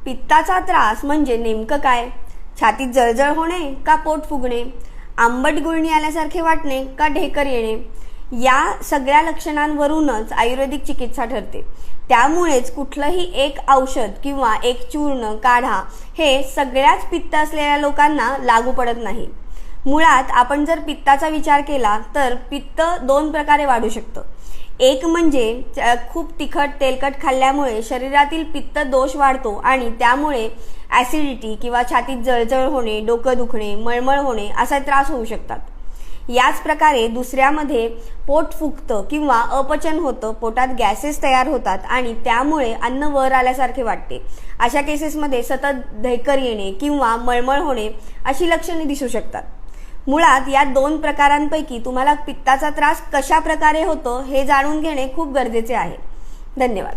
पित्ताचा त्रास म्हणजे नेमकं काय? छातीत जळजळ होणे का पोट फुगणे, आंबट गुळणी आल्यासारखे वाटणे का ढेकर येणे, या सगळ्या लक्षणांवरूनच आयुर्वेदिक चिकित्सा ठरते। त्यामुळेच कुठलंही एक औषध किंवा एक चूर्ण काढा हे सगळ्याच पित्त असलेल्या लोकांना लागू पडत नाही। मुळात आपण जर पित्ताचा विचार केला तर पित्त दोन प्रकारे वाढू शकतं। एक म्हणजे खूप तिखट तेलकट खाल्ल्यामुळे शरीरातील पित्त दोष वाढतो आणि त्यामुळे ॲसिडिटी किंवा छातीत जळजळ होणे, डोकं दुखणे, मळमळ होणे असा त्रास होऊ शकतात। याच प्रकारे दुसऱ्यामध्ये पोट फुगतं किंवा अपचन होतं, पोटात गॅसेस तयार होतात आणि त्यामुळे अन्न वर आल्यासारखे वाटते। अशा केसेसमध्ये सतत ढेकर येणे किंवा मळमळ होणे अशी लक्षणे दिसू शकतात। मुळात या दोन प्रकारांपैकी तुम्हाला पित्ताचा त्रास कशा प्रकारे होतो हे जाणून घेणे खूप गरजेचे आहे। धन्यवाद।